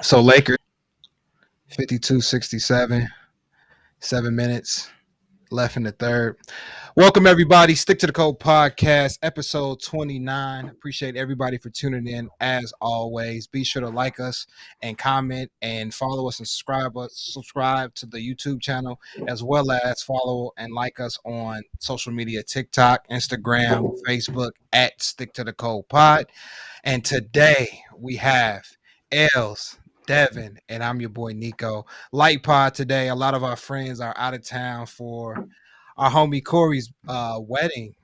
So Lakers 52-67, 7 minutes left in the third. Welcome everybody. Stick to the Code Podcast, episode 29. Appreciate everybody for tuning in as always. Be sure to like us and comment and follow us and subscribe to the YouTube channel, as well as follow and like us on social media, TikTok, Instagram, Facebook at Stick to the Code Pod. And today we have Els, Devin, and I'm your boy Nico. Light pod today. A lot of our friends are out of town for our homie Corey's wedding.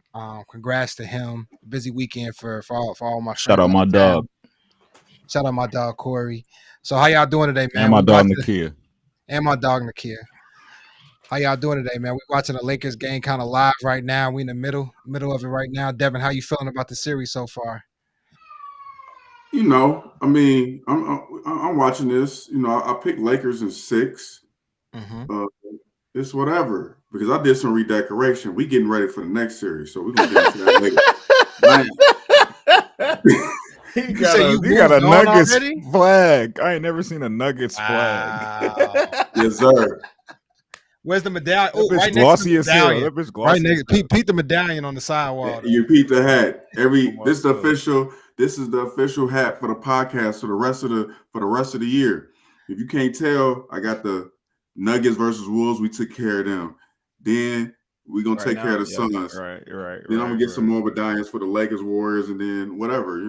Congrats to him. Busy weekend for all my Shout friends out out my of town. dog Shout out my dog Corey. So how y'all doing today, and man? my We dog watching Nakia. and my dog Nakia. How y'all doing today, man? We watching the Lakers game kind of live right now. We in the middle of it right now. Devin, how you feeling about the series so far? I mean, I'm watching this. I picked Lakers in 6. Mm-hmm. It's whatever because I did some redecoration. We getting ready for the next series, so we're gonna get into that later. He You got a moved on Nuggets already? flag. I ain't never seen a Nuggets Wow. flag. Yes, sir. Where's the medallion? That Oh, bitch right next to glossy the as hell. medallion. That bitch Right glossy next, as hell. Pete the medallion on the sidewall. You peep the hat. Oh, This is the my God. official. This is the official hat for the podcast for the rest of the year. If you can't tell, I got the Nuggets versus Wolves. We took care of them. Then we're gonna take care of the Suns. Right. Then I'm gonna get some more medallions for the Lakers, Warriors, and then whatever.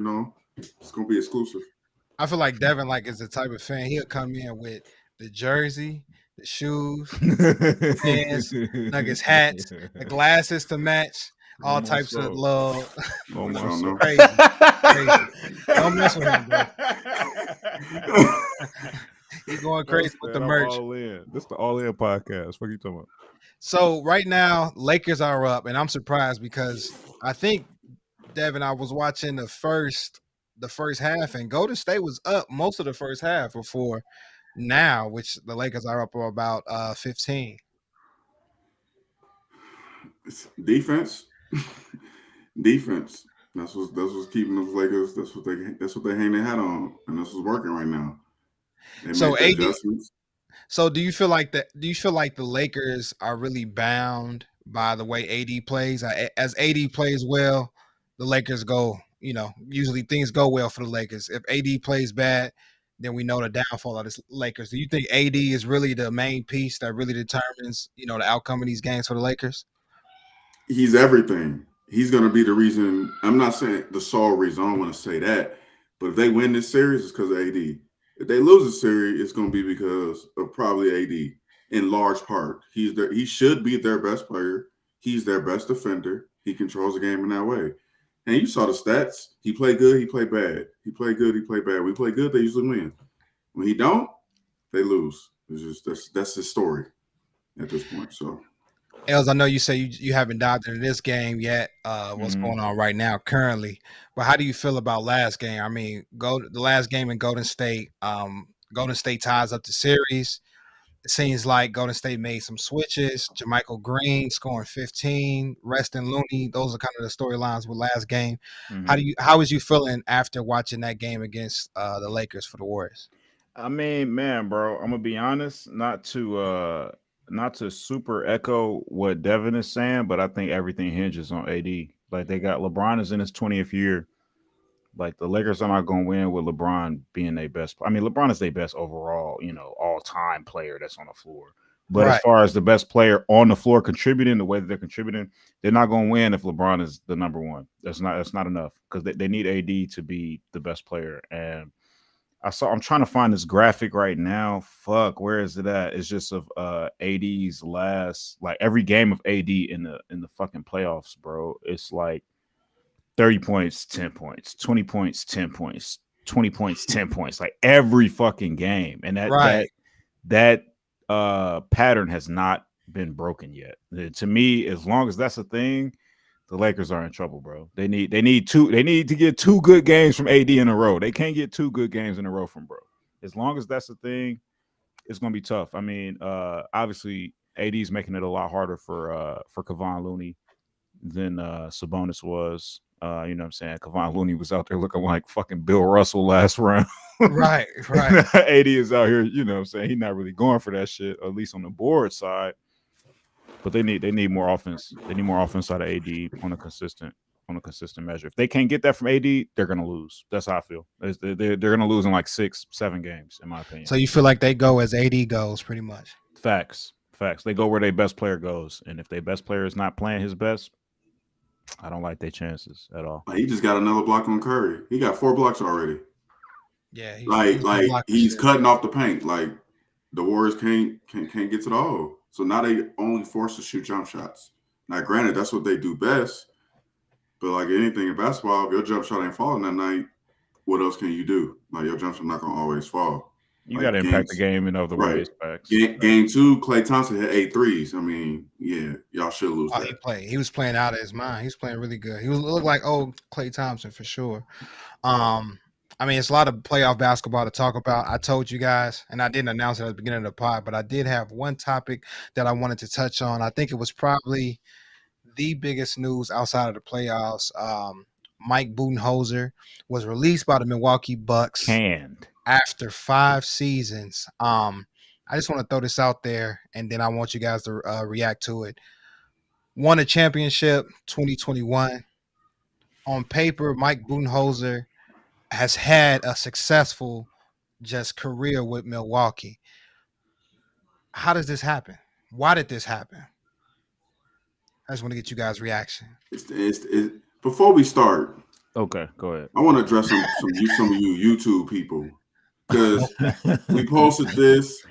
It's gonna be exclusive. I feel like Devin is the type of fan. He'll come in with the jersey, the shoes, pants, Nuggets hats, the glasses to match, all Almost types of so. love. Almost so. Crazy. Don't mess with him, bro. He's going crazy with the merch. All in. This the All In podcast. What are you talking about? So right now, Lakers are up, and I'm surprised because I think Devin, I was watching the first half, and Golden State was up most of the first half before now, which the Lakers are up about 15. It's defense. Defense. That's what's keeping those Lakers. That's what they hang their hat on, and that's what's working right now. They So make the AD, adjustments. so do you feel like the Lakers are really bound by the way AD plays? As AD plays well, the Lakers go. Usually things go well for the Lakers. If AD plays bad, then we know the downfall of the Lakers. Do you think AD is really the main piece that really determines the outcome of these games for the Lakers? He's everything. He's going to be the reason. I'm not saying the sole reason. I don't want to say that. But if they win this series, it's because of AD. If they lose the series, it's going to be because of probably AD in large part. He should be their best player. He's their best defender. He controls the game in that way. And you saw the stats. He played good. He played bad. He played good. He played bad. We play good. They usually win. When he don't, they lose. It's just that's his story at this point. So. Els, I know you say you haven't dived into this game yet. What's going on right now currently? But how do you feel about last game? I mean, the last game in Golden State. Golden State ties up the series. It seems like Golden State made some switches. JaMychal Green scoring 15, resting Looney. Those are kind of the storylines with last game. How was you feeling after watching that game against the Lakers for the Warriors? I mean, man, bro, I'm gonna be honest, not to super echo what Devin is saying, but I think everything hinges on AD. Like they got LeBron is in his 20th year. Like the Lakers are not going to win with LeBron being their best. I mean, LeBron is their best overall, all-time player that's on the floor. But as far as the best player on the floor contributing the way that they're contributing, they're not going to win if LeBron is the number one. That's not enough because they need AD to be the best player. And I'm trying to find this graphic right now. Fuck, where is it at? It's just of AD's last, like every game of AD in the fucking playoffs, bro. It's like 30 points, 10 points, 20 points, 10 points, 20 points, 10 points, like every fucking game. And that pattern has not been broken yet. To me, as long as that's a thing, the Lakers are in trouble, bro. They need to get 2 good games from AD in a row. They can't get 2 good games in a row from bro. As long as that's a thing, it's gonna be tough. I mean, obviously AD's making it a lot harder for Kevon Looney than Sabonis was. You know what I'm saying? Kevon Looney was out there looking like fucking Bill Russell last round. Right, right. AD is out here, you know what I'm saying? He's not really going for that shit, at least on the board side. But they need more offense. They need more offense out of AD on a consistent measure. If they can't get that from AD, they're gonna lose. That's how I feel. They're gonna lose in like 6-7 games, in my opinion. So you feel like they go as AD goes, pretty much. Facts. They go where their best player goes, and if their best player is not playing his best, I don't like their chances at all. He just got another block on Curry. He got 4 blocks already. Yeah, Like gonna block the he's shit. cutting off the paint. Like the Warriors can't get to the hole. So now they only forced to shoot jump shots. Now, granted, that's what they do best. But like anything in basketball, if your jump shot ain't falling that night, what else can you do? Like your jump shot not gonna always fall. You Like got to impact the game in other right. ways. Facts. Game 2, Klay Thompson hit 8 threes. I mean, yeah, y'all should lose that. He was playing out of his mind. He was playing really good. He looked like old Klay Thompson for sure. I mean, it's a lot of playoff basketball to talk about. I told you guys, and I didn't announce it at the beginning of the pod, but I did have one topic that I wanted to touch on. I think it was probably the biggest news outside of the playoffs. Mike Budenholzer was released by the Milwaukee Bucks after 5 seasons. I just want to throw this out there, and then I want you guys to react to it. Won a championship 2021. On paper, Mike Budenholzer has had a successful just career with Milwaukee. How does this happen? Why did this happen? I just want to get you guys' reaction. Before we start, okay, go ahead. I want to address some of you YouTube people, because we posted this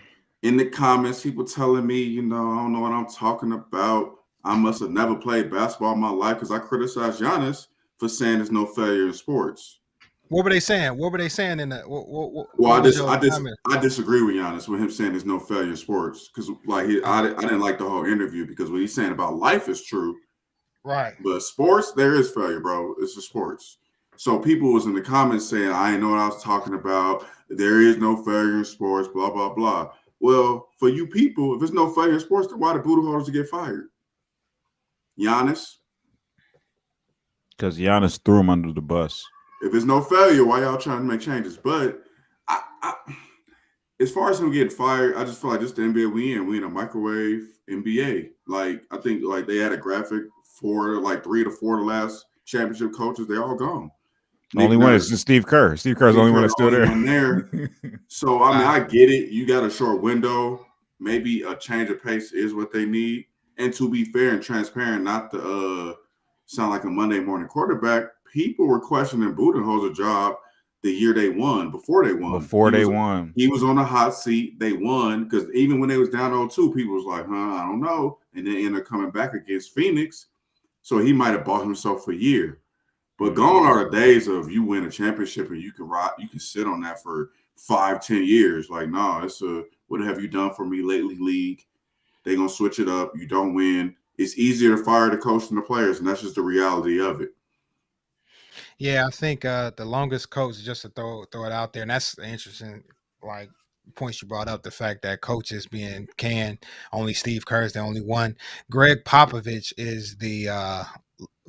in the comments. People telling me, I don't know what I'm talking about. I must have never played basketball in my life because I criticized Giannis for saying there's no failure in sports. What were they saying? What were they saying in that? I disagree with Giannis with him saying there's no failure in sports, because I didn't like the whole interview, because what he's saying about life is true, right? But sports, there is failure, bro. It's the sports. So people was in the comments saying, I didn't know what I was talking about. There is no failure in sports, blah blah blah. Well, for you people, if there's no failure in sports, then why did Budenholzer get fired? Giannis, because Giannis threw him under the bus. If there's no failure, why y'all trying to make changes? But as far as him getting fired, I just feel like this the NBA we in a microwave NBA. Like, I think like they had a graphic for like 3 to 4 of the last championship coaches. They all gone. The only one is just Steve Kerr. Steve Kerr's the only one that's still there. So I mean, I get it. You got a short window. Maybe a change of pace is what they need. And to be fair and transparent, not to sound like a Monday morning quarterback, people were questioning Budenholzer's job the year they won, before they won. He was on a hot seat. They won, because even when they was down 0-2, people was like, I don't know. And then ended up coming back against Phoenix. So he might have bought himself a year. But gone are the days of you win a championship and you can sit on that for 5-10 years. Like, no, it's what have you done for me lately league? They're going to switch it up. You don't win. It's easier to fire the coach than the players, and that's just the reality of it. Yeah, I think the longest coach, just to throw it out there, and that's interesting, like, points you brought up, the fact that coaches being canned, only Steve Kerr is the only one. Greg Popovich is the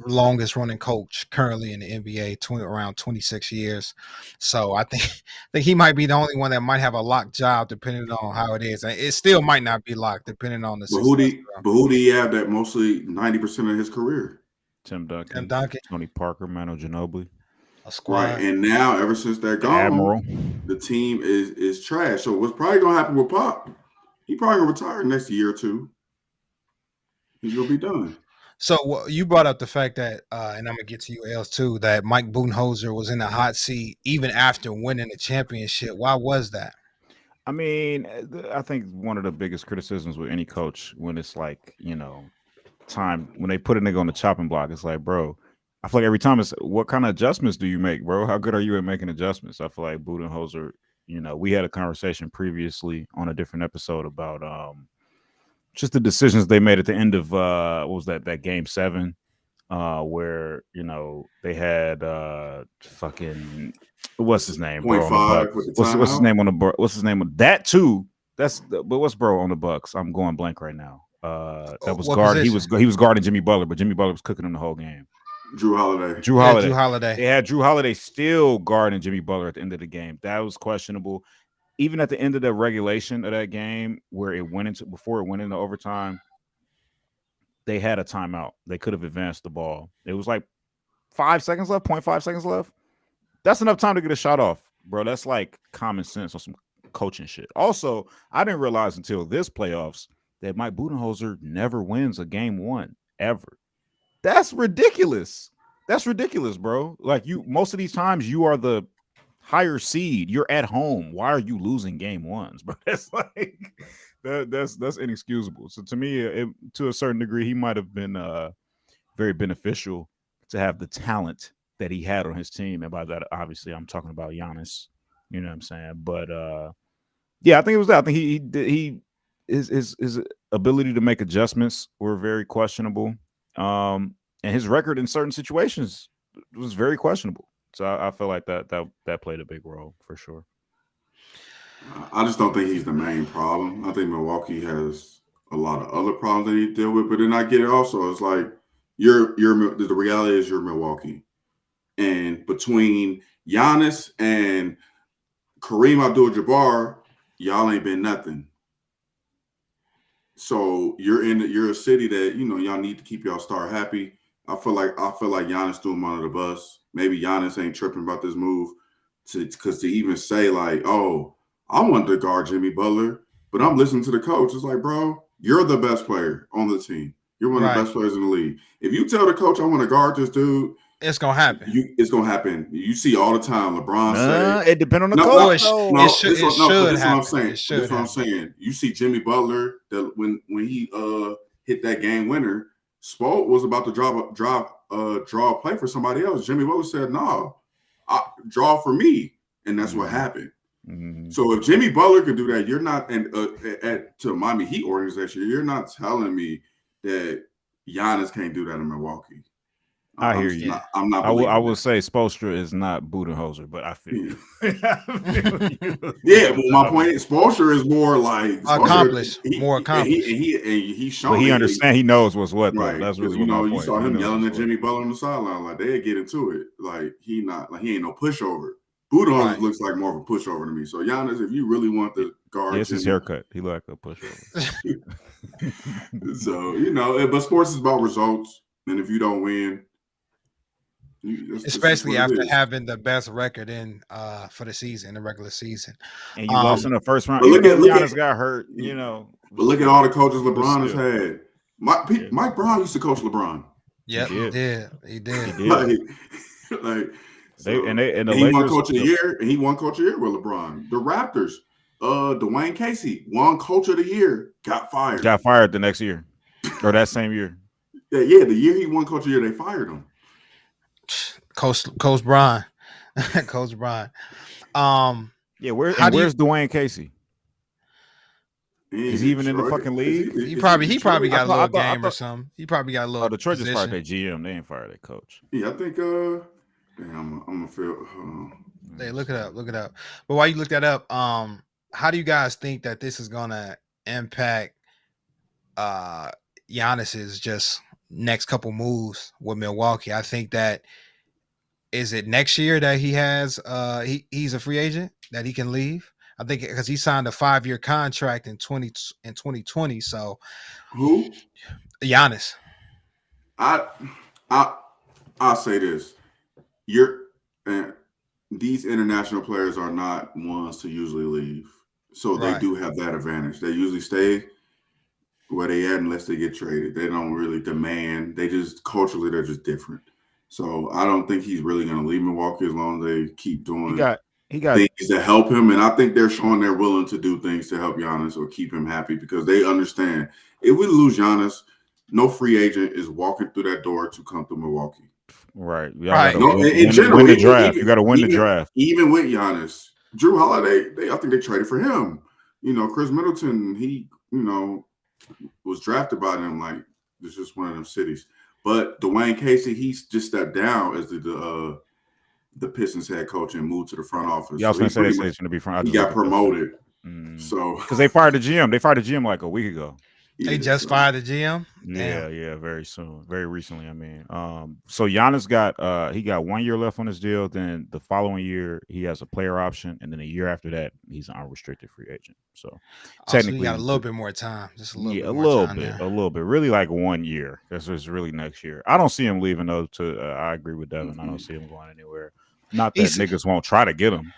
longest running coach currently in the NBA, around 26 years. So I think he might be the only one that might have a locked job, depending on how it is. It still might not be locked, depending on the success. But who do you have that mostly 90% of his career? Tim Duncan, Tony Parker, Manu Ginobili. A squad. Right, and now ever since they're gone, the team is trash. So what's probably gonna happen with Pop? He probably gonna retire next year or two. He's gonna be done. So you brought up the fact that, and I'm gonna get to you, Els, too, that Mike Budenholzer was in the hot seat even after winning the championship. Why was that? I mean, I think one of the biggest criticisms with any coach when it's like, time when they put a nigga on the chopping block, it's like, bro, I feel like every time it's what kind of adjustments do you make, bro? How good are you at making adjustments? I feel like Budenholzer, we had a conversation previously on a different episode about just the decisions they made at the end of what was that game 7, where they had fucking what's his name, bro? What's his name on the what's his name on that too? But what's bro on the Bucks? I'm going blank right now. That was guard. He was guarding Jimmy Butler, but Jimmy Butler was cooking him the whole game. Drew Holiday. Drew Yeah, Holiday. Drew Holiday. They had Drew Holiday still guarding Jimmy Butler at the end of the game. That was questionable. Even at the end of the regulation of that game, where before it went into overtime, they had a timeout. They could have advanced the ball. It was like 5 seconds left, 0.5 seconds left. That's enough time to get a shot off, bro. That's like common sense on some coaching shit. Also, I didn't realize until this playoffs that Mike Budenholzer never wins a game one ever. That's ridiculous. That's ridiculous, bro. Like most of these times you are the higher seed. You're at home. Why are you losing game ones, bro? That's like that's inexcusable. So to me, to a certain degree, he might have been very beneficial to have the talent that he had on his team. And by that, obviously, I'm talking about Giannis. You know what I'm saying? But yeah, I think it was that. I think his ability to make adjustments were very questionable. And his record in certain situations was very questionable. So I feel like that played a big role for sure. I just don't think he's the main problem. I think Milwaukee has a lot of other problems they need to deal with. But then I get it also. It's like the reality is you're Milwaukee. And between Giannis and Kareem Abdul-Jabbar, y'all ain't been nothing. So you're a city that y'all need to keep y'all star happy. I feel like Giannis threw him under the bus. Maybe Giannis ain't tripping about this move because to even say like, oh, I want to guard Jimmy Butler, but I'm listening to the coach. It's like, bro, you're the best player on the team. You're one of the best players in the league. If you tell the coach I want to guard this dude, it's gonna happen. It's gonna happen. You see all the time. LeBron say it depends on the coach. It should happen. What I'm saying. This is what I'm saying. You see Jimmy Butler that when he hit that game winner, Spo was about to draw a play for somebody else. Jimmy Butler said, "No, draw for me," and that's what happened. Mm-hmm. So if Jimmy Butler can do that, you're not to Miami Heat organization. You're not telling me that Giannis can't do that in Milwaukee. I hear you. I'm not. I will say Spoelstra is not Budenholzer, but I feel you. Yeah, but my point is Spoelstra is more like accomplished, more accomplished. And he's shown. But he understands. He knows what's what. Though. Right. That's really my point. You saw him yelling at Jimmy Butler on the sideline like they get into it. Like he ain't no pushover. Budenholzer looks like more of a pushover to me. So Giannis, if you really want the guard, it's his haircut. He look like a pushover. So but sports is about results, and if you don't win. Especially after having the best record for the season, the regular season, and you lost in the first round. Look at Giannis got hurt, But look at all the coaches LeBron has had. Mike Brown used to coach LeBron. Yeah, he did. He won coach of the year, and he won coach of the year with LeBron. The Raptors, Dwayne Casey won coach of the year, got fired. Got fired the next year, or that same year. Yeah, the year he won coach of the year, they fired him. Coach Brian. Coach Brian. Where's Dwayne Casey? Is he even in the fucking league? He probably got a little game or something. He probably got a little. Detroit just fired their GM. They ain't fired their coach. Yeah, I think. I'm gonna feel. Hey, look it up. But while you look that up, how do you guys think that this is gonna impact Giannis's just next couple moves with Milwaukee? I think that is it next year that he has he's a free agent that he can leave. I think because he signed a 5-year contract in 2020. So who? Giannis. I'll say this. These international players are not ones to usually leave. So they do have that advantage. They usually stay where they at unless they get traded. They don't really demand. They just culturally they're just different. So I don't think he's really going to leave Milwaukee as long as they keep doing he got things to help him. And I think they're showing they're willing to do things to help Giannis or keep him happy because they understand if we lose Giannis, no free agent is walking through that door to come to Milwaukee. Right. In general, win the draft. You got to win the draft. Even with Giannis, Drew Holiday, I think they traded for him. Chris Middleton, he, was drafted by them like it's just one of them cities. But Dwayne Casey, he's just stepped down as the Pistons head coach and moved to the front office. Yeah, I was going to say it's going to be front. He got promoted. So because they fired the GM. They fired the GM like a week ago. They Yeah, just so fired the GM. Yeah, Damn. yeah, very soon, very recently. I mean, so Giannis got he got 1 year left on his deal. Then the following year he has a player option, and then a year after that he's an unrestricted free agent. So Also, you got a technically, little bit more time. Just a little yeah, bit more time now. a little bit, really like 1 year. That's just really next year. I don't see him leaving though. I agree with Devin. I don't mm-mm. see him going anywhere. Not that He's niggas won't try to get him,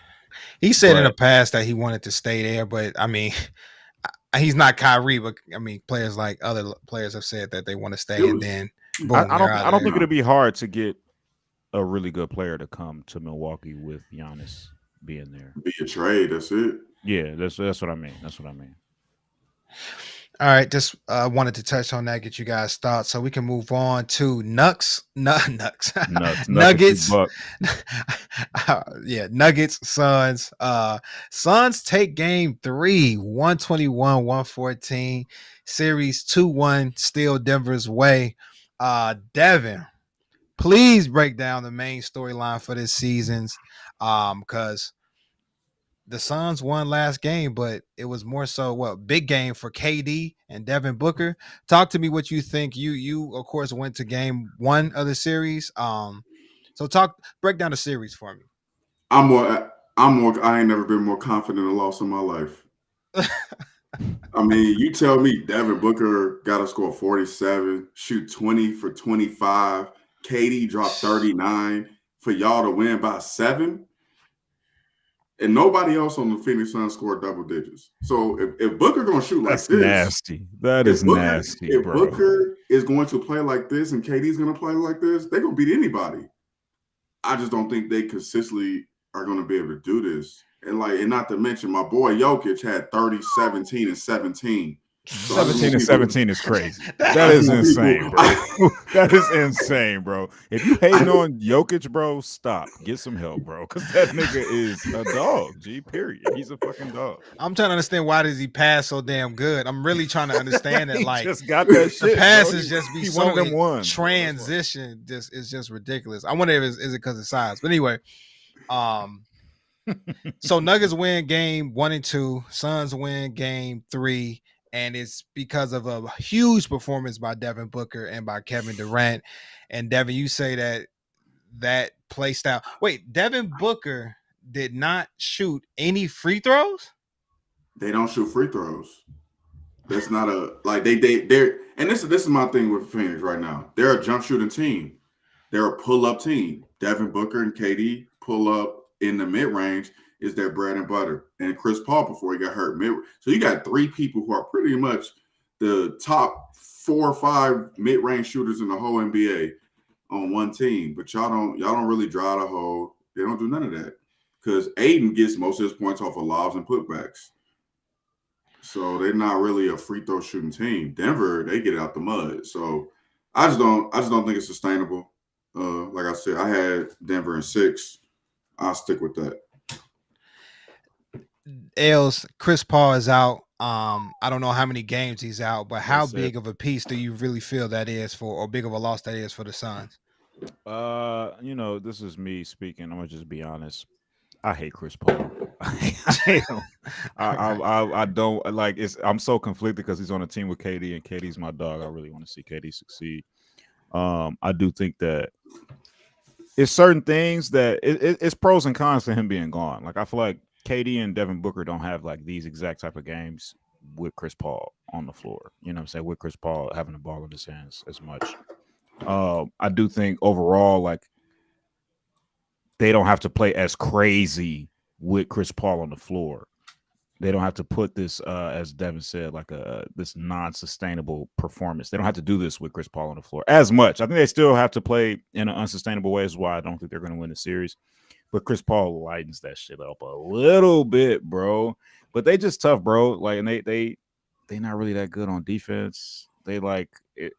he said in the but past that he wanted to stay there, but I mean, he's not Kyrie. But I mean, players like other players have said that they want to It stay, and was then boom, they're out I of don't there. think no. it'd be hard to get a really good player to come to Milwaukee with Giannis being there. Be a trade. That's it. Yeah, that's what I mean. That's what I mean. All right, just wanted to touch on that, get you guys' thoughts, so we can move on to Nuggets Nuggets. Buck. Yeah, Nuggets, Suns. Suns take game 3, 121-114. Series 2-1, still Denver's way. Devin, please break down the main storyline for this season's because the Suns won last game, but it was more so what big game for KD and Devin Booker. Talk to me what you think. You of course went to game 1 of the series. So break down the series for me. I'm more. I'm more. I ain't never been more confident in a loss in my life. I mean, you tell me Devin Booker got to score 47, shoot 20 for 25. KD dropped 39 for y'all to win by 7. And nobody else on the Phoenix Suns scored double digits. So if Booker gonna shoot like That's this, nasty. That is nasty, if bro. Booker is going to play like this and KD's gonna play like this, they're gonna beat anybody. I just don't think they consistently are gonna be able to do this. And not to mention my boy Jokic had 30, 17, and 17. So I just 17 want and people 17 is crazy. I That just is want insane, people bro. That is insane, bro. If you hating on Jokic, bro, stop. Get some help, bro. Because that nigga is a dog, G, period. He's a fucking dog. I'm trying to understand why does he pass so damn good. I'm really trying to understand that. He Like just got that the shit, bro. passes just be He one of so them in ones, bro. That's why. transition. Just it's just ridiculous. I wonder if is it because of size. But anyway, um, so Nuggets win game 1 and 2. Suns win game 3. And it's because of a huge performance by Devin Booker and by Kevin Durant. And Devin, you say that play style. Wait, Devin Booker did not shoot any free throws? they don't shoot free throws. That's not a like they're and this is my thing with Phoenix right now. They're a jump shooting team. They're a pull up team. Devin Booker and KD pull up in the mid range is their bread and butter. And Chris Paul before he got hurt. So you got 3 people who are pretty much the top 4 or 5 mid range shooters in the whole NBA on one team. But y'all don't really draw the hole. They don't do none of that because Aiden gets most of his points off of lobs and putbacks. So they're not really a free throw shooting team. Denver, they get out the mud. So I just don't think it's sustainable. Like I said, I had Denver in 6. I'll stick with that. Els, Chris Paul is out. I don't know how many games he's out, but how That's it. big of a piece do you really feel that is for, or big of a loss that is for the Suns? This is me speaking. I'm gonna just be honest. I hate Chris Paul. I hate him. I don't like it's I'm so conflicted because he's on a team with KD and KD's my dog. I really want to see KD succeed. I do think that it's certain things that it's pros and cons to him being gone. Like I feel like KD and Devin Booker don't have like these exact type of games with Chris Paul on the floor. You know what I'm saying? With Chris Paul having the ball in his hands as much. I do think overall, like they don't have to play as crazy with Chris Paul on the floor. They don't have to put this, as Devin said, like this non-sustainable performance. They don't have to do this with Chris Paul on the floor as much. I think they still have to play in an unsustainable way. Is why I don't think they're going to win the series. But Chris Paul lightens that shit up a little bit, bro. But they just tough, bro. Like, and they not really that good on defense. They like it.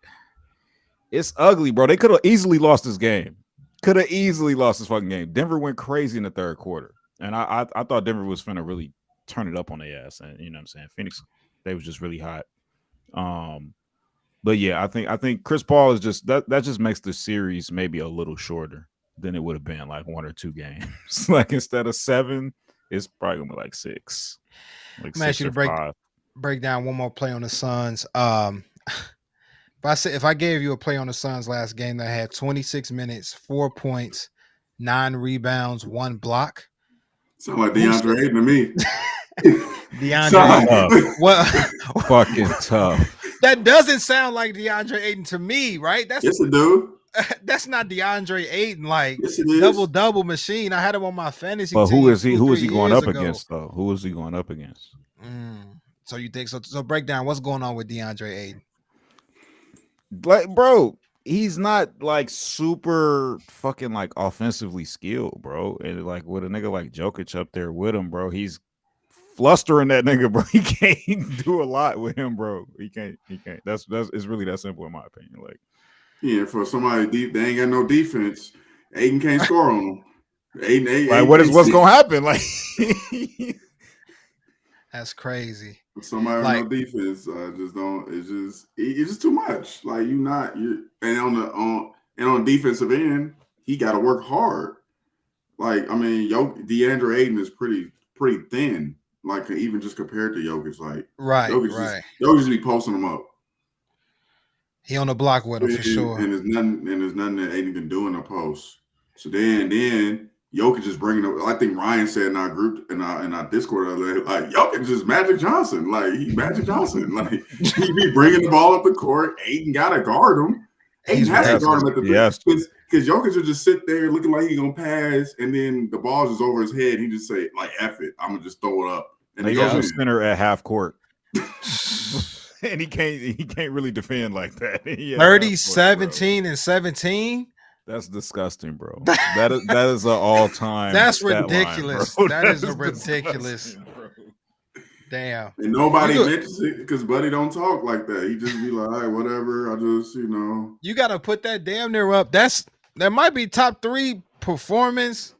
It's ugly, bro. They could have easily lost this game. Could have easily lost this fucking game. Denver went crazy in the third quarter, and I thought Denver was finna really turn it up on their ass. And you know what I'm saying? Phoenix, they was just really hot. But yeah, I think Chris Paul is just that just makes the series maybe a little shorter than it would have been like 1 or 2 games. Like instead of 7, it's probably gonna be like 6. Like I'm gonna ask 6 you to or break. 5. break down one more play on the Suns. If I gave you a play on the Suns last game that had 26 minutes, 4 points, 9 rebounds, 1 block, Sound like who's DeAndre Ayton to me. DeAndre Ayton? Tough. Well, Fucking tough. that doesn't sound like DeAndre Ayton to me, right? Yes, it do. That's not DeAndre Ayton, like Yes, it is. double machine. I had him on my fantasy But team. who is he? 2, Who is 3 he going years up ago. against though? Who is he going up against? So you think so? So break down what's going on with DeAndre Ayton. Like, bro, he's not like super fucking like offensively skilled, bro. And like with a nigga like Jokic up there with him, bro, he's flustering that nigga, bro. He can't do a lot with him, bro. He can't. That's it's really that simple in my opinion. Like, Yeah, for somebody deep, they ain't got no defense. Ayton can't score on them. Ayton like what's gonna happen? Like, That's crazy. somebody Like- with no defense, just don't. It's just too much. Like and on defensive end, he got to work hard. Like, I mean, DeAndre Ayton is pretty thin. Like, even just compared to Jokic, like Right, Jokic right. Jokic be posting them up. He on the block with him for sure. And there's nothing that Ayton can do in the post. So then Jokic is bringing up. I think Ryan said in our group in our Discord, like Jokic is Magic Johnson. Like he's Magic Johnson. Like he be bringing the ball up the court. Ayton gotta guard him. Ayton has to guard him at the because Jokic will just sit there looking like he's gonna pass, and then the ball's just over his head. He just say like "F it," I'm gonna just throw it up. And he he goes goes to center at half court. And he can't really defend like that. 30, 17, and 17. That's disgusting, bro. That is an all-time. That's stat ridiculous. Line, that is a ridiculous. Damn. And nobody mentions it because Buddy don't talk like that. He just be like, all right, whatever. I just, You got to put that damn near up. That might be top 3 performance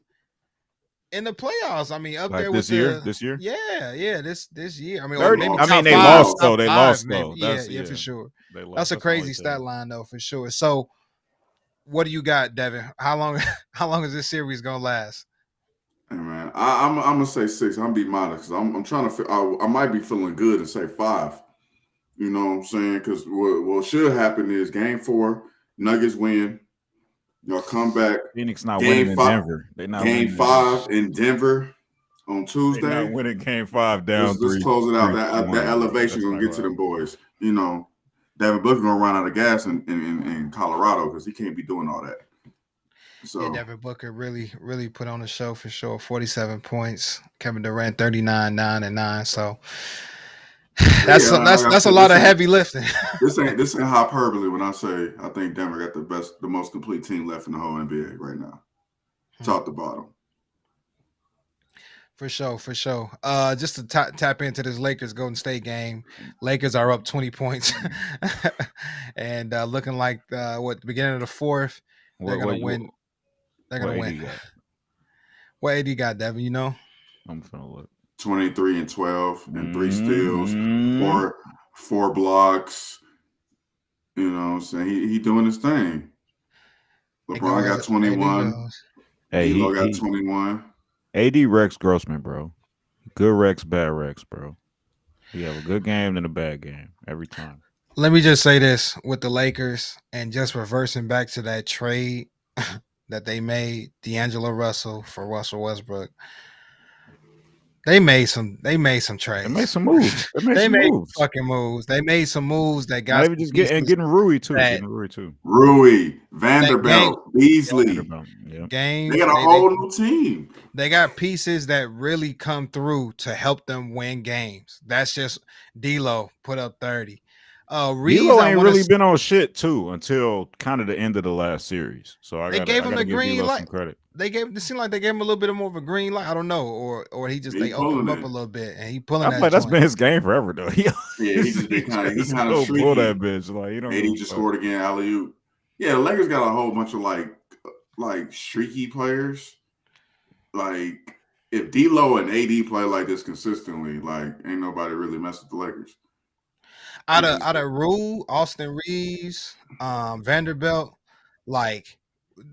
in the playoffs. I mean, up like there this with this year. Yeah, this year. I mean, 30, maybe I mean, they 5, lost though. They 5, lost maybe. though. Yeah, for sure. They lost. That's a crazy stat line though, for sure. So, what do you got, Devin? How long is this series gonna last? Hey man, I'm gonna say 6. I'm gonna be modest because I'm trying to. I might be feeling good and say 5. You know what I'm saying? Because what should happen is Game 4, Nuggets win. Y'all come back. Phoenix not winning in Denver. They not Game 5 in Denver on Tuesday. They not winning Game 5 down. Let's close it out. That elevation gonna get to them boys. You know, Devin Booker gonna run out of gas in Colorado because he can't be doing all that. So yeah, Devin Booker really put on the show for sure. 47 points. Kevin Durant 39, 9 and 9. So that's a lot of heavy lifting. This ain't hyperbole when I say I think Denver got the most complete team left in the whole NBA right now, top to bottom. For sure. Just to tap into this Lakers Golden State game, Lakers are up 20 points, and looking like the beginning of the fourth, they're gonna win. They're gonna win. What AD got, Devin? You know, I'm finna look. 23 and 12 and 3 steals, 4 blocks. You know what I'm saying? He doing his thing. LeBron got 21. Hey, D'Lo got 21. AD Rex Grossman, bro. Good Rex, bad Rex, bro. He have a good game and a bad game every time. Let me just say this with the Lakers and just reversing back to that trade that they made D'Angelo Russell for Russell Westbrook. They made some trades. They made some moves. They made fucking moves. They made some moves that got maybe just getting Rui too. Rui, Vanderbilt, Beasley. Games, they got a whole new team. They got pieces that really come through to help them win games. That's just D'Lo put up 30. D'Lo ain't really been on shit too until kind of the end of the last series. So I gave him the green light. Some credit. It seemed like they gave him a little bit more of a green light. I don't know, or he just they opened him up a little bit and he pulling. I feel that's been his game forever though. He just been kind of streaky. Pull that bitch like you know. And he just scored again, alley-oop. Yeah, the Lakers got a whole bunch of like streaky players. Like if D'Lo and AD play like this consistently, like ain't nobody really mess with the Lakers. Out of Rue, Austin Reeves, Vanderbilt, like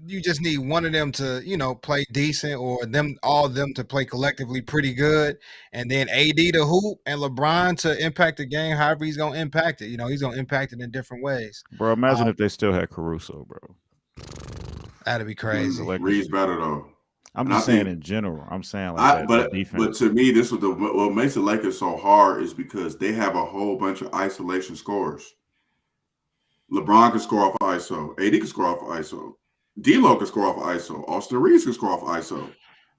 you just need one of them to, play decent, or all of them to play collectively pretty good, and then AD to hoop and LeBron to impact the game however he's gonna impact it. He's gonna impact it in different ways. Bro, imagine if they still had Caruso, bro. That'd be The crazy. Lakers. Reed's better though. I'm And I just saying think in general. I'm saying like that but defense. to me, this was what makes the Lakers so hard is because they have a whole bunch of isolation scores. LeBron can score off ISO. AD can score off ISO. D'Lo can score off ISO. Austin Reeves can score off ISO.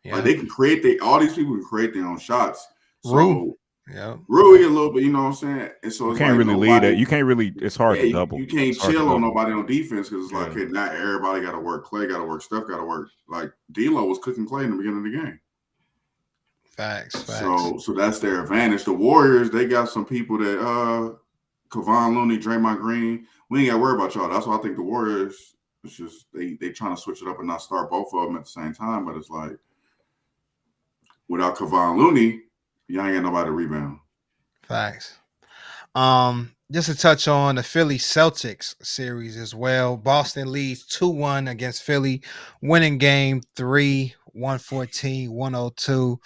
Yeah. Like they can create all these people can create their own shots. So Yeah. Rui a little bit, you know what I'm saying? And so You it's can't like really lead it. You can't really. It's hard to double. You can't It's hard to chill on double. nobody on defense because it's like, okay, not everybody got to work. Clay got to work. Steph got to work. Like D'Lo was cooking Clay in the beginning of the game. Facts. So that's their advantage. The Warriors, they got some people that Kevon Looney, Draymond Green. We ain't got to worry about y'all. That's why I think the Warriors. It's just they trying to switch it up and not start both of them at the same time. But it's like without Kevon Looney, y'all ain't got nobody to rebound. Facts. Just to touch on the Philly Celtics series as well. Boston leads 2-1 against Philly, winning game 3, 114-102.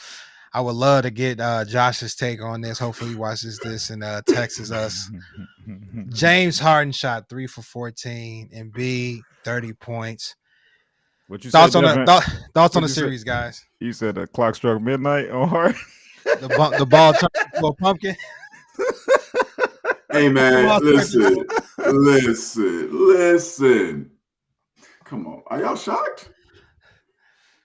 I would love to get Josh's take on this. Hopefully he watches this and texts us. James Harden shot 3 for 14 and B 30 points. What you thoughts said, on Devin? thoughts on the series, guys? You said the clock struck midnight on Harden. The ball turned into a pumpkin. Hey man, listen. Come on, are y'all shocked?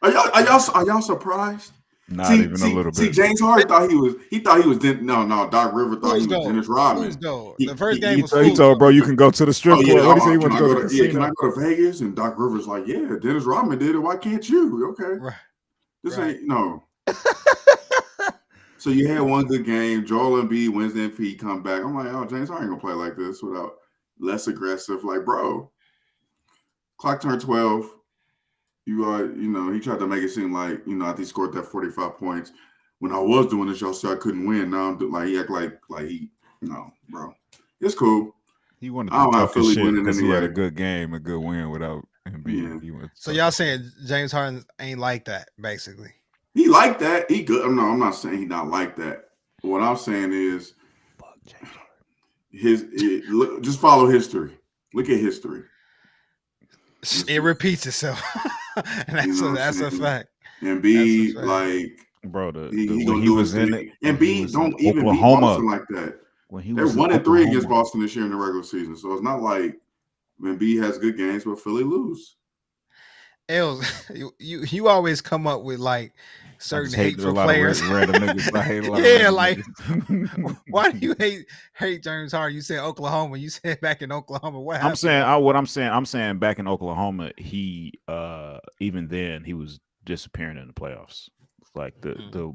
Are y'all surprised? Not even a little bit. See, James Harden thought he was. No. Doc River thought he was Dennis Rodman. The first game was. He told bro, you can go to the strip club. What do you say? He wants to go to the casino? Can I go to Vegas? And Doc Rivers like, yeah, Dennis Rodman did it. Why can't you? Okay, Right. This ain't no. So you had one good game. Joel Embiid wins the MVP, come back. I'm like, oh, James Harden gonna play like this without less aggressive. Like, bro, clock turned 12. He tried to make it seem like, I think he scored that 45 points. When I was doing this, y'all said I couldn't win. Now I'm like, he act like he, bro. It's cool. He wanted I don't to have talk his Philly shit winning because he anyway. had a good game, a good win without Embiid. Yeah. So y'all saying James Harden ain't like that, basically? He like that. He good. No, I'm not saying he not like that. But what I'm saying is, just follow history. Look at history. It repeats itself. And that's a fact. And B, like, bro, when he was in it. And B, don't even beat Boston like that. They're 1-3 against Boston this year in the regular season. So it's not like when B has good games, but Philly lose. Els, you always come up with like certain hateful players. Yeah, like why do you hate James Harden? You said Oklahoma. You said back in Oklahoma. What happened? I'm saying back in Oklahoma, he even then he was disappearing in the playoffs. Like the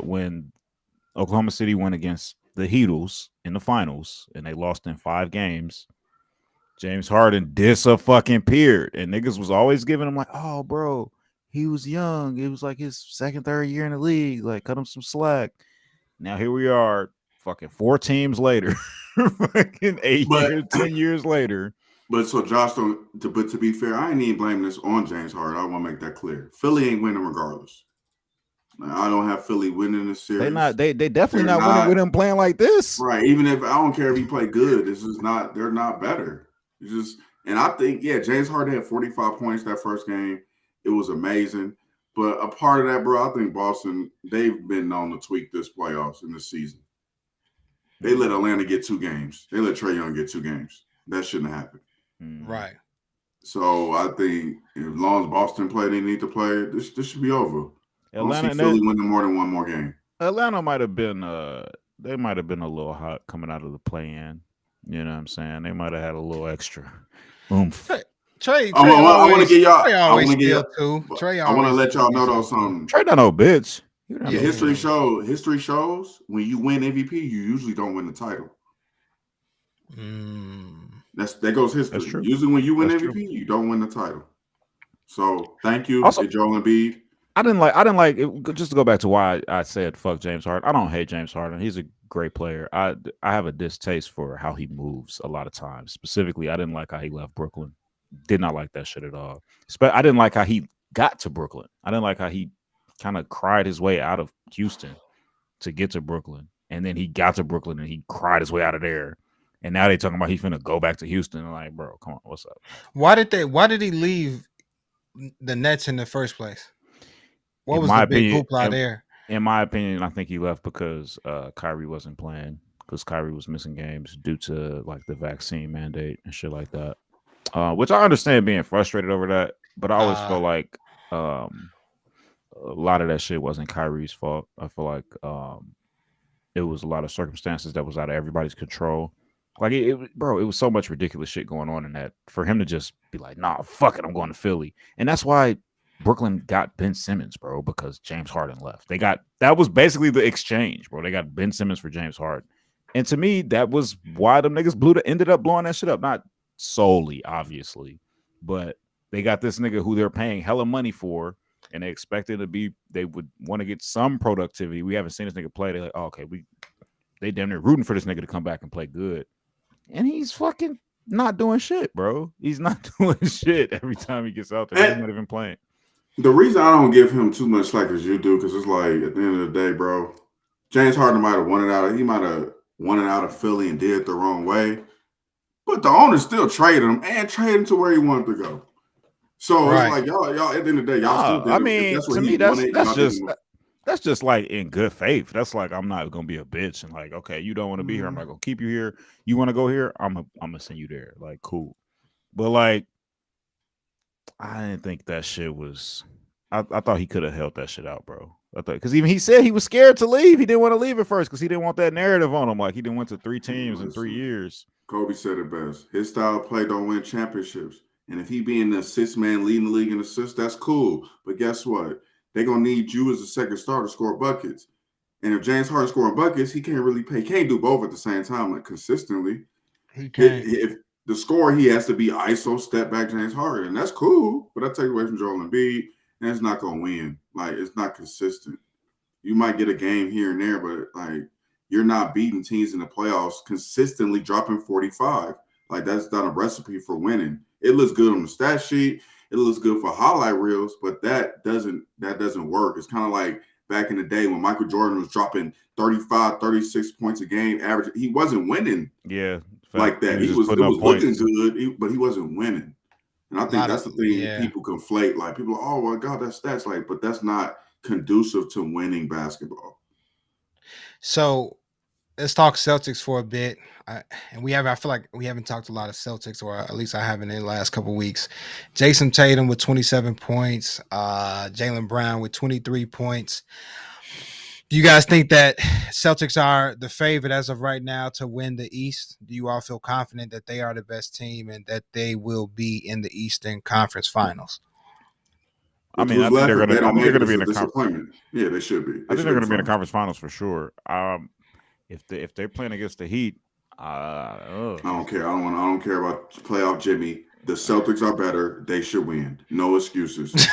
when Oklahoma City went against the Heatles in the finals and they lost in 5 games. James Harden disappeared, and niggas was always giving him like, oh, bro, he was young. It was like his second, third year in the league. Like, cut him some slack. Now here we are, fucking 4 teams later, fucking 10 years later. But so Josh, but to be fair, I ain't even blaming this on James Harden. I want to make that clear. Philly ain't winning regardless. I don't have Philly winning this series. They definitely not winning with him playing like this. Right. Even if I don't care if he play good, they're not better. And I think, James Harden had 45 points that first game. It was amazing. But a part of that, bro, I think Boston, they've been known to tweak this playoffs in this season. They let Atlanta get 2 games. They let Trae Young get 2 games. That shouldn't have happened. Right. So I think as long as Boston play, they need to play. This should be over. Atlanta, I don't see Philly winning more than one more game. Atlanta might have been they might have been a little hot coming out of the play-in. You know what I'm saying? They might have had a little extra oomph. Trey, I want to get y'all. I want to let y'all know though something. Trey not no bitch. History shows when you win MVP, you usually don't win the title. That goes history. That's true. Usually when you win That's MVP, true. you don't win the title. So thank you, Also, Joel Embiid. I didn't like it, just to go back to why I said fuck James Harden. I don't hate James Harden. He's a great player. I have a distaste for how he moves a lot of times. Specifically, I didn't like how he left Brooklyn. Did not like that shit at all. But I didn't like how he got to Brooklyn. I didn't like how he kind of cried his way out of Houston to get to Brooklyn. And then he got to Brooklyn and he cried his way out of there. And now they talking about he's finna go back to Houston. I'm like, bro, come on, what's up? Why did he leave the Nets in the first place? What In was my the big opinion, hoopla there? in my opinion, I think he left because Kyrie wasn't playing because Kyrie was missing games due to like the vaccine mandate and shit like that. Which I understand being frustrated over that, but I always felt like a lot of that shit wasn't Kyrie's fault. I feel like it was a lot of circumstances that was out of everybody's control. Like bro, it was so much ridiculous shit going on in that for him to just be like, nah, fuck it, I'm going to Philly. And that's why Brooklyn got Ben Simmons, bro, because James Harden left. That was basically the exchange, bro. They got Ben Simmons for James Harden. And to me, that was why them niggas ended up blowing that shit up. Not solely, obviously, but they got this nigga who they're paying hella money for, and they would want to get some productivity. We haven't seen this nigga play. They're like, oh, okay, they damn near rooting for this nigga to come back and play good. And he's fucking not doing shit, bro. He's not doing shit every time he gets out there. He's not even playing. The reason I don't give him too much slack as you do, because it's like at the end of the day, bro, James Harden might have won it out. He might have won it out of Philly and did it the wrong way. But the owner still traded him and traded him to where he wanted to go. So it's like y'all at the end of the day, y'all still did I it. mean, That's what to he me, wanted. that's just like in good faith. That's like I'm not gonna be a bitch and like, okay, you don't want to be here. I'm not gonna keep you here. You want to go here? I'm gonna send you there. Like, cool. But like, I didn't think that shit was. I thought he could have held that shit out, bro. I thought because even he said he was scared to leave. He didn't want to leave at first because he didn't want that narrative on him. Like he didn't went to 3 teams in 3 years. Kobe said it best. His style of play don't win championships. And if he being the assist man leading the league in assists, that's cool. But guess what? They're gonna need you as a second starter to score buckets. And if James Harden scoring buckets, he can't really pay. He can't do both at the same time, like consistently. He can't. If the scorer, he has to be ISO step back James Harden, and that's cool. But I take away from Joel Embiid, and it's not gonna win. Like it's not consistent. You might get a game here and there, but like you're not beating teams in the playoffs consistently dropping 45. Like that's not a recipe for winning. It looks good on the stat sheet. It looks good for highlight reels, but that doesn't work. It's kind of like back in the day when Michael Jordan was dropping 35, 36 points a game average. He wasn't winning. Yeah. Like that. It was looking good, but he wasn't winning. And I think that's the thing people conflate. Like people, oh my God, that's stats. Like, but that's not conducive to winning basketball. So let's talk Celtics for a bit. I feel like we haven't talked a lot of Celtics, or at least I haven't in the last couple of weeks. Jason Tatum with 27 points, Jaylen Brown with 23 points. Do you guys think that Celtics are the favorite as of right now to win the East? Do you all feel confident that they are the best team and that they will be in the Eastern Conference Finals? I mean, I think they're going to be in the disappointment. Yeah, they should be. I think they're going to be in the conference finals for sure. If they're playing against the Heat, I don't care. I don't care about playoff Jimmy. The Celtics are better. They should win. No excuses.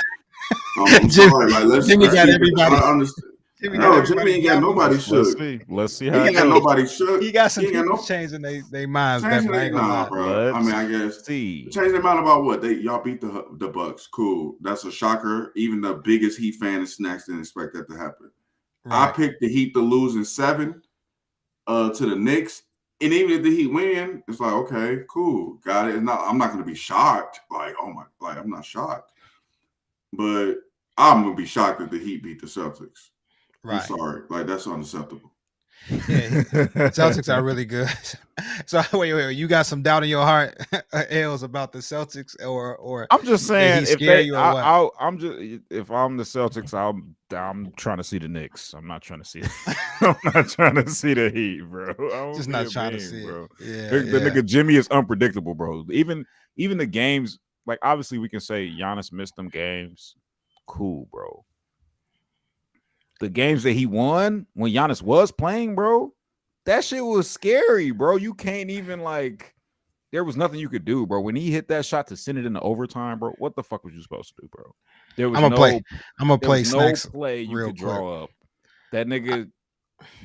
I'm sorry. Like, Jimmy got everybody. I understand. Jimmy ain't got nobody shook. Let's see how he ain't got nobody shook. He got some people changing their minds. Bro. I mean, I guess change their mind about what y'all beat the Bucks. Cool. That's a shocker. Even the biggest Heat fan and Snacks didn't expect that to happen. Right. I picked the Heat to lose in 7 to the Knicks. And even if the Heat win, it's like, okay, cool. Got it. I'm not going to be shocked. Like, I'm not shocked. But I'm going to be shocked that the Heat beat the Celtics. Right. I'm sorry. Like, that's unacceptable. Yeah, Celtics are really good. So wait, you got some doubt in your heart, Els, about the Celtics, or I'm just saying if I'm the Celtics, I'm trying to see the Knicks. I'm not trying to see. I'm not trying to see the Heat, bro. Just not trying to see, bro. The nigga Jimmy is unpredictable, bro. Even the games, like obviously we can say Giannis missed them games. Cool, bro. The games that he won when Giannis was playing, bro, that shit was scary, bro. You can't even there was nothing you could do, bro. When he hit that shot to send it into overtime, bro, what the fuck was you supposed to do, bro? There was I'm gonna play no play you could draw up. That nigga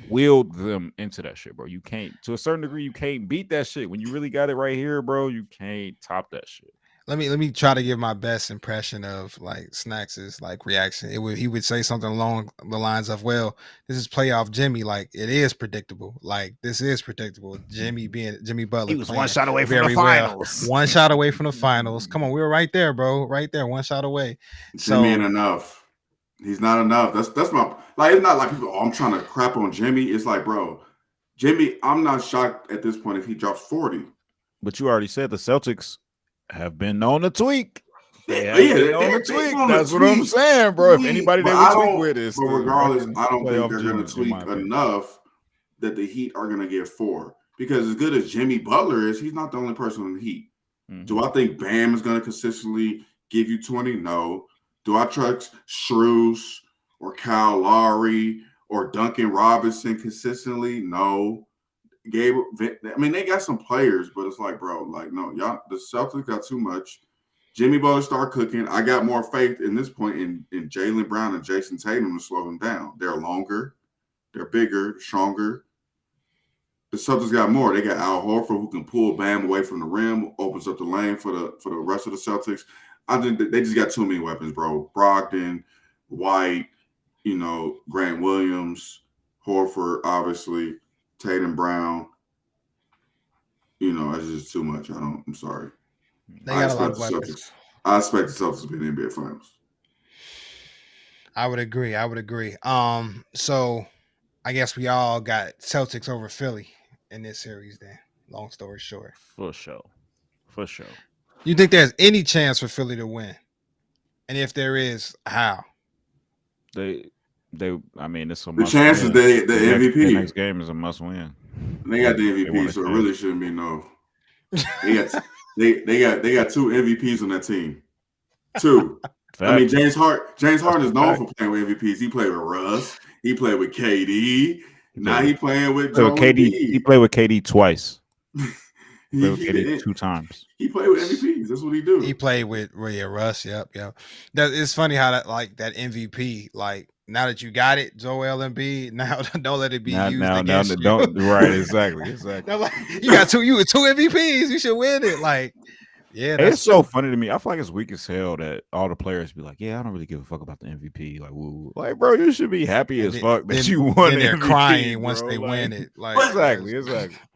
willed them into that shit, bro. You can't, to a certain degree, you can't beat that shit. When you really got it right here, bro, you can't top that shit. Let me try to give my best impression of like Snacks' like reaction. He would say something along the lines of, "Well, this is playoff Jimmy. Like it is predictable. Like this is predictable. Jimmy Butler He was one playing shot away from the very well. finals. One shot away from the finals. Come on, we were right there, bro. Right there, one shot away. Jimmy ain't So enough. He's not enough. That's my like. It's not like people. Oh, I'm trying to crap on Jimmy. It's like, bro, Jimmy. I'm not shocked at this point if he drops 40. But you already said the Celtics have been known to tweak. They have Yeah, been known to they're tweak. known to That's what I'm tweak. saying, bro. If anybody But they I would tweak don't. with is But the regardless, fucking I don't think playoff they're Jimmy, going to in my tweak opinion. enough that the Heat are going to get 4. Because as good as Jimmy Butler is, he's not the only person in the Heat. Mhm. Do I think Bam is going to consistently give you 20? No. Do I trust Shrews or Kyle Lowry or Duncan Robinson consistently? No. Gabriel, I mean, they got some players, but it's like, bro, like, no, y'all, the Celtics got too much. Jimmy Butler start cooking. I got more faith in this point in Jaylen Brown and Jason Tatum to slow him down. They're longer, they're bigger, stronger. The Celtics got more. They got Al Horford who can pull Bam away from the rim, opens up the lane for the rest of the Celtics. I think that they just got too many weapons, bro. Brogdon, White, Grant Williams, Horford, obviously, Tatum Brown. It's just too much. I'm sorry. they got a lot of weapons. I expect the Celtics to be in the NBA Finals. I would agree. So I guess we all got Celtics over Philly in this series. Then, long story short, For sure. you think there's any chance for Philly to win? And if there is, how? They. I mean, it's a The must chances win. the MVP. The next game is a must win. They got the MVP, so it really shouldn't be no. They got 2 MVPs on that team. 2. Fact. I mean, James Harden is known for playing with MVPs. He played with Russ. He played with KD. Now he playing with Joel KD. Embiid. He played with KD twice. He played with KD 2 times. He played with MVPs. That's what he do. He played with Russ. Yep. It's funny how that MVP, like now that you got it, Joel Embiid. Now don't let it be used against you. Right, exactly. Like, you got two MVPs. You should win it. Like, yeah, it's so funny to me. I feel like it's weak as hell that all the players be like, "Yeah, I don't really give a fuck about the MVP." Like, woo, like, bro, you should be happy as fuck that you won. And they're MVP, crying bro. once they win it. Like, exactly.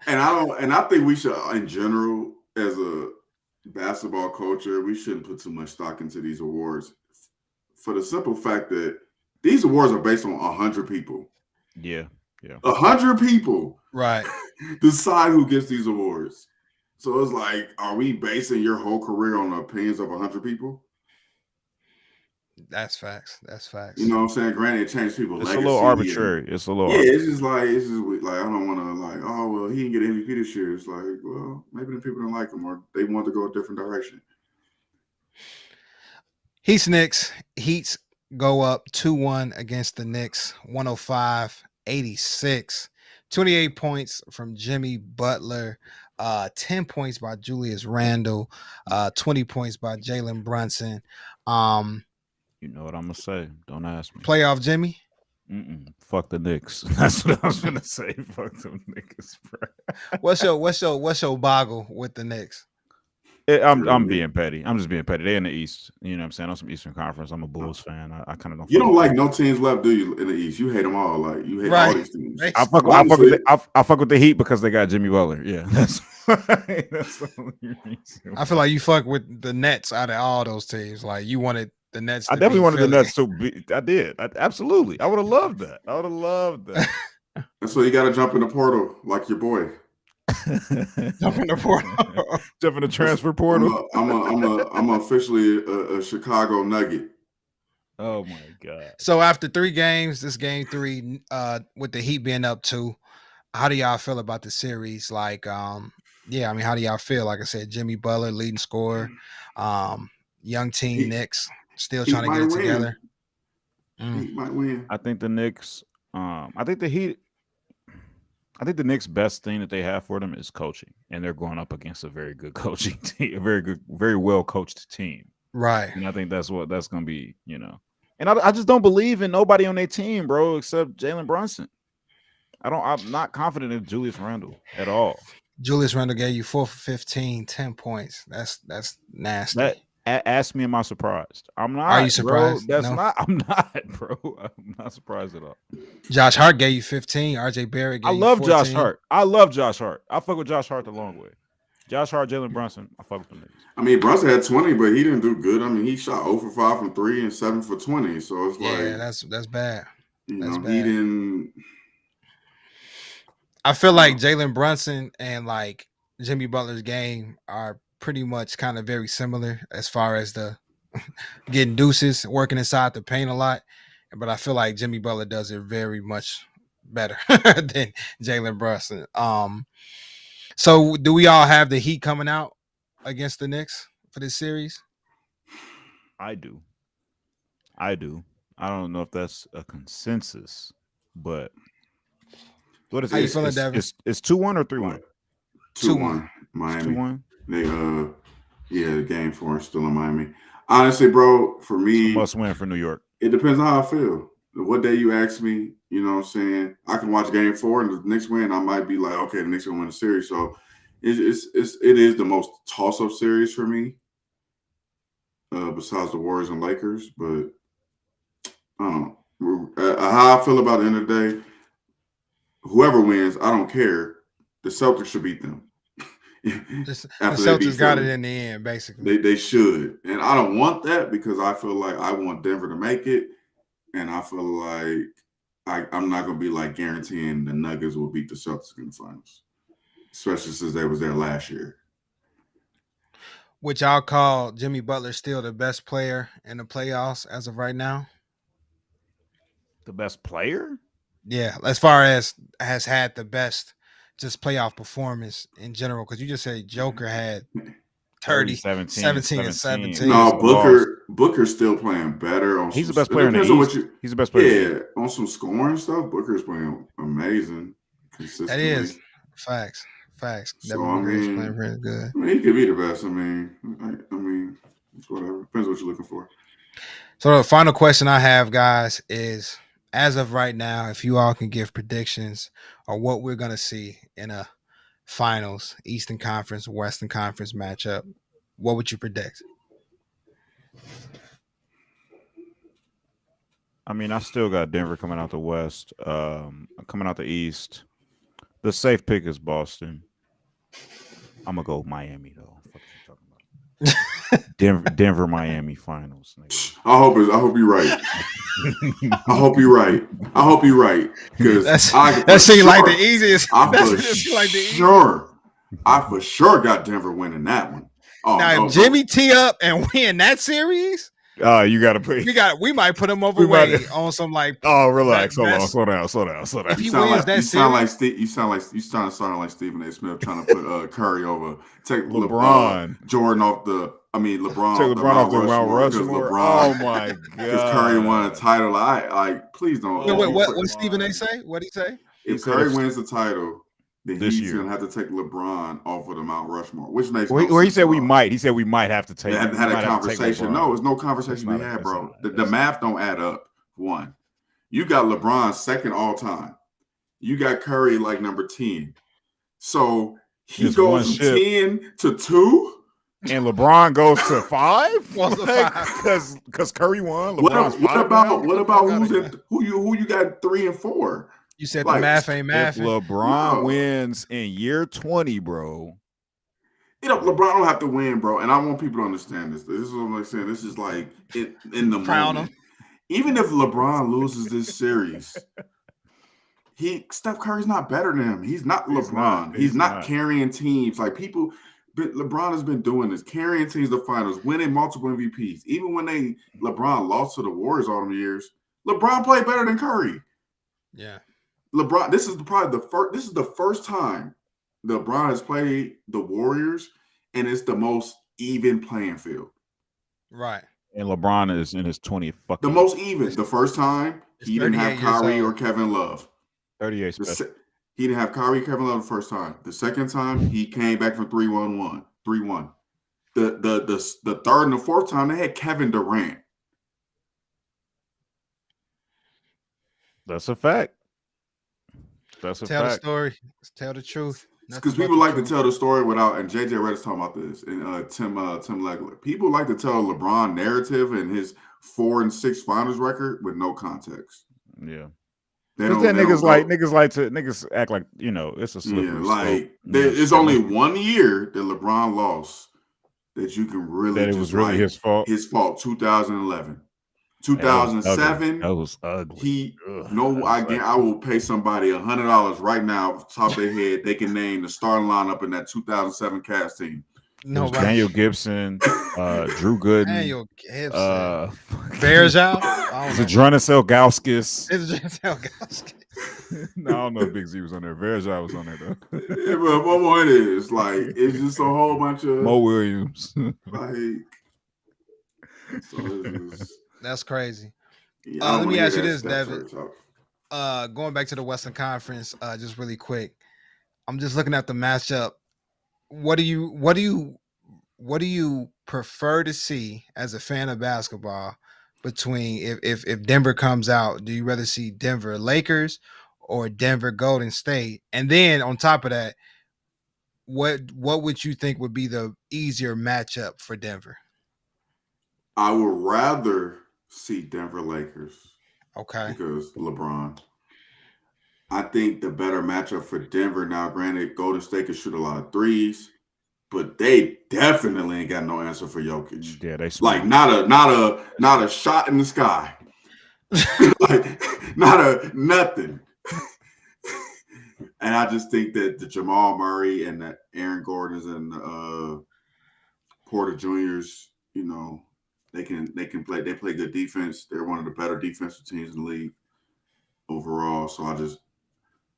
And I think we should, in general, as a basketball culture, we shouldn't put too much stock into these awards, for the simple fact that these awards are based on 100 people. Yeah. 100 people, right, decide who gets these awards. So it's like, are we basing your whole career on the opinions of 100 people? That's facts. You know what I'm saying? Granted, it changed people's legacy. It's a little arbitrary. It's a little arbitrary. It's just like I don't want to like, oh well, he didn't get MVP this year. It's like, well, maybe the people don't like him or they want to go a different direction. Knicks. Heats go up 2-1 against the Knicks, 105-86. 28 points from Jimmy Butler, 10 points by Julius Randle, 20 points by Jalen Brunson. You know what I'm gonna say? Don't ask me. Playoff Jimmy? Fuck the Knicks. That's what I was gonna say. Fuck them niggas, bro. What's your boggle with the Knicks? I'm being petty. I'm just being petty. They in the East. You know what I'm saying? I'm some Eastern Conference. I'm a Bulls fan. I kind of don't. You don't like no teams left, do you? In the East, you hate them all. Like you hate all these teams. I fuck with the Heat because they got Jimmy Butler. Yeah, that's the only reason. I feel like you fuck with the Nets out of all those teams. Like you wanted the Nets. I definitely wanted the Nets to be. I did. Absolutely. I would have loved that. And so you got to jump in the portal like your boy. Jump in the portal. Jump in the transfer portal. I'm officially a Chicago Nugget. Oh my god! So after 3 games, this game 3, with the Heat being up 2, how do y'all feel about the series? Like, yeah, I mean, how do y'all feel? Like I said, Jimmy Butler leading scorer, young team Knicks still trying to get it together. Heat might win. I think the Knicks. I think the Heat. I think the Knicks' best thing that they have for them is coaching, and they're going up against a very good coaching team, a very well coached team. Right. And I think that's going to be, And I just don't believe in nobody on their team, bro, except Jalen Brunson. I'm not confident in Julius Randle at all. Julius Randle gave you 4 for 15, 10 points. That's nasty. That ask me, am I surprised? I'm Are you not, bro. surprised? That's No. not. I'm not, bro. I'm not surprised at all. Josh Hart gave you 15. RJ Barrett I gave you love Josh 14. Hart. I love Josh Hart. I fuck with Josh Hart the long way. Josh Hart, Jalen Brunson. I fuck with them niggas. I mean, Brunson had 20, but he didn't do good. I mean, he shot 0 for 5 from 3 and 7 for 20. So it's Yeah, like, that's bad. That's he bad. didn't. I feel like Jalen Brunson and like Jimmy Butler's game are pretty much kind of very similar as far as the getting deuces, working inside the paint a lot. But I feel like Jimmy Butler does it very much better than Jalen Brunson. So do we all have the Heat coming out against the Knicks for this series? I do. I don't know if that's a consensus, but what is How you it? feeling, Devin? It's 2-1 or 3-1? 2-1 Miami. 2-1. They the game 4 is still in Miami. Honestly, bro, for me, It's a must win for New York. It depends on how I feel. What day you ask me, you know what I'm saying? I can watch game 4 and the Knicks win. I might be like, okay, the Knicks gonna win the series. So it is the most toss-up series for me. Besides the Warriors and Lakers, but how I feel about the end of the day, whoever wins, I don't care. The Celtics should beat them. The Celtics got it in the end, basically. They should. And I don't want that because I feel like I want Denver to make it. And I feel like I'm not going to be like guaranteeing the Nuggets will beat the Celtics in the finals, especially since they was there last year. Which I'll call Jimmy Butler still the best player in the playoffs as of right now. The best player? Yeah, as far as has had the best just playoff performance in general, because you just said Joker had 30, 17 and 17. No, Booker's still playing better. He's the best player in the East. He's the best player. Yeah, on some scoring stuff, Booker's playing amazing consistently. That is facts. So I mean, playing really good. I mean, he could be the best. I mean, it's whatever. Depends what you're looking for. So the final question I have, guys, is as of right now, if you all can give predictions on what we're gonna see in a finals, Eastern Conference, Western Conference matchup, what would you predict? I mean, I still got Denver coming out the West, coming out the East. The safe pick is Boston. I'm gonna go Miami though. What the fuck you talking about? Denver, Miami finals. Nigga. I hope you're right. I hope you're right. Because that seems like the easiest. I for sure got Denver winning that one. Oh, now, if Jimmy tee up and win that series, you gotta put. We might put him over on some like. Oh, relax. Hold on. Slow down. If he wins that series, you sound like Stephen A. Smith trying to put Curry over. Take LeBron, Jordan off the. I mean, LeBron. Take LeBron off the Mount Rushmore. Oh my god! Because Curry won a title. Please don't. Wait, what Stephen A. say? What did he say? If Curry wins the title, then he's gonna have to take LeBron off of the Mount Rushmore, which makes no sense. He said we might. He said we might have to take. Had a conversation. No, it's no conversation we had, bro. The math don't add up. One, you got LeBron second all time. You got Curry like number 10. So he goes from 10 to 2. And LeBron goes to 5 because Curry won. What about who you got 3 and 4? You said the math ain't math. If LeBron wins in year 20, bro. LeBron don't have to win, bro. And I want people to understand this. This is what I'm saying. This is like in the moment. Even if LeBron loses this series, Steph Curry's not better than him. He's not LeBron. He's not carrying teams like people. But LeBron has been doing this, carrying teams to finals, winning multiple MVPs. Even when LeBron lost to the Warriors all them years, LeBron played better than Curry. Yeah. LeBron, this is the first time LeBron has played the Warriors, and it's the most even playing field. Right. And LeBron is in his 20th fucking. The most even. The first time he didn't have Kyrie or Kevin Love. 38 special. He didn't have Kyrie, Kevin Love the first time. The second time he came back from 3-1. The third and the fourth time they had Kevin Durant. That's a fact. Tell the story. Tell the truth. Because people like to tell the story without, and JJ Redick's talking about this, and Tim Legler. People like to tell LeBron narrative and his 4-6 finals record with no context. Yeah. Because then niggas act like it's a slippery slope. There's only 1 year that LeBron lost that you can really that it was really his fault. His fault. 2011, 2007. That was ugly. I will pay somebody $100 right now off the top of their head. They can name the starting lineup in that 2007 Cavs team. No, Daniel Gibson, Drew Gooden, Daniel Gibson, Verjao, Zadrunas Ilgauskas. It's Ilgauskas. No, I don't know if Big Z was on there. Verjao was on there though. Yeah, but what point is it's just a whole bunch of Mo Williams. That's crazy. Let me ask you this, David. Going back to the Western Conference, just really quick. I'm just looking at the matchup. What do you prefer to see as a fan of basketball between if Denver comes out? Do you rather see Denver Lakers or Denver Golden State? And then on top of that, what would you think would be the easier matchup for Denver? I would rather see Denver Lakers. Okay. Because LeBron. I think the better matchup for Denver now, granted, Golden State can shoot a lot of threes, but they definitely ain't got no answer for Jokic. Yeah, they like not a shot in the sky. like nothing. And I just think that the Jamal Murray and the Aaron Gordons and the Porter Juniors, they play good defense. They're one of the better defensive teams in the league overall. So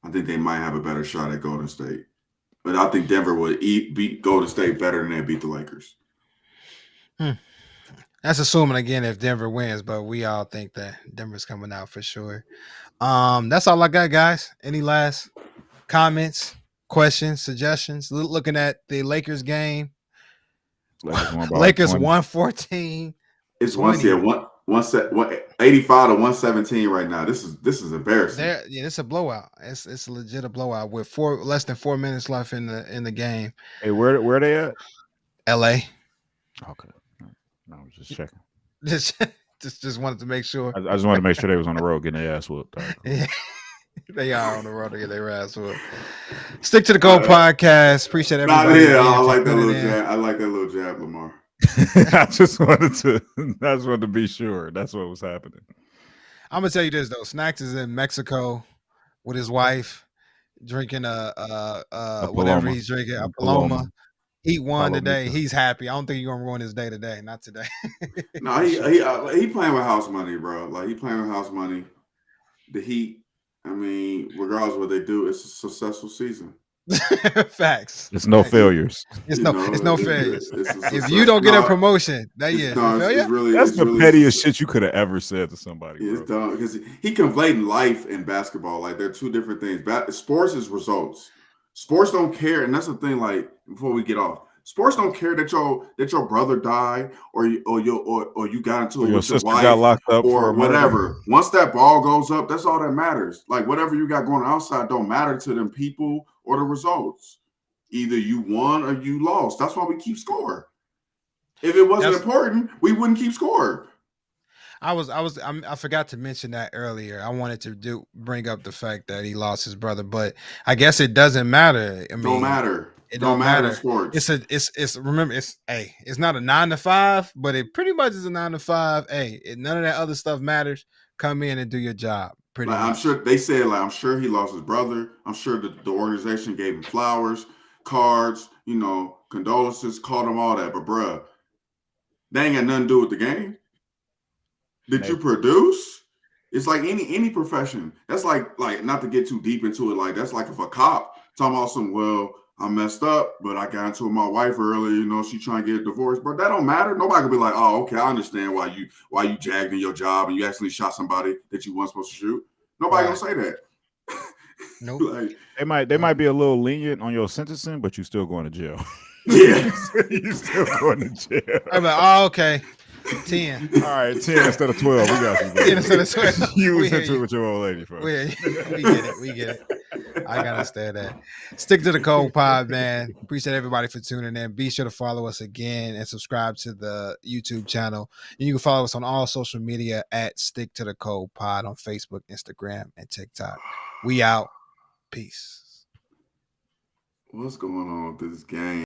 I think they might have a better shot at Golden State. But I think Denver would beat Golden State better than they beat the Lakers. That's assuming, again, if Denver wins, but we all think that Denver's coming out for sure. That's all I got, guys. Any last comments, questions, suggestions? Looking at the Lakers game. Lakers 114. It's 185 to 117 right now. This is embarrassing. It's a blowout. It's a legit blowout with less than 4 minutes left in the game. Hey, where are they at? LA. Okay. No, I was just checking. just wanted to make sure. I just wanted to make sure they was on the road getting their ass whooped. Yeah. They are on the road to get their ass whooped. Stick to the Code podcast. Appreciate everybody. I like that little jab. I like that little jab, Lamar. I just wanted to be sure that's what was happening. I'm gonna tell you this though. Snacks is in Mexico with his wife, drinking a whatever he's drinking, a Paloma. He won today. He's happy. I don't think you're gonna ruin his day today. Not today. No, he playing with house money, bro. Like he playing with house money. The Heat. I mean, regardless of what they do, it's a successful season. Facts. It's no failures. It's no failures. If you don't get a promotion, that's the pettiest shit you could have ever said to somebody. It's dumb because he conflating life and basketball. Like they're two different things. Sports is results. Sports don't care, and that's the thing. Like before we get off, sports don't care that your brother died or you got into it with your wife got locked up or whatever. Once that ball goes up, that's all that matters. Like whatever you got going outside don't matter to them people or the results. Either you won or you lost. That's why we keep score. If it wasn't important, we wouldn't keep score. I forgot to mention that earlier. I wanted to bring up the fact that he lost his brother, but I guess it doesn't matter. I mean, don't matter. It don't matter in sports. It's not a 9 to 5, but it pretty much is a 9 to 5. Hey, none of that other stuff matters. Come in and do your job. Pretty much. I'm sure they said I'm sure he lost his brother. I'm sure the organization gave him flowers, cards, condolences, called him all that. But bruh, they ain't got nothing to do with the game. Did you produce? It's like any profession. That's like not to get too deep into it. Like that's like if a cop talking about I messed up, but I got into it with my wife earlier. She trying to get a divorce, but that don't matter. Nobody can be like, oh, okay, I understand why you jagged in your job and you actually shot somebody that you weren't supposed to shoot. Nobody gonna say that. Nope. They might be a little lenient on your sentencing, but you still going to jail. Yeah, you still going to jail. I'm like, oh, okay. 10. All right, 10 instead of 12. We got you. 10 instead of 12. You was into it with your old lady, folks. We get it. I gotta understand that. Stick to the code pod, man. Appreciate everybody for tuning in. Be sure to follow us again and subscribe to the YouTube channel. And you can follow us on all social media at Stick to the Code Pod on Facebook, Instagram, and TikTok. We out. Peace. What's going on with this game?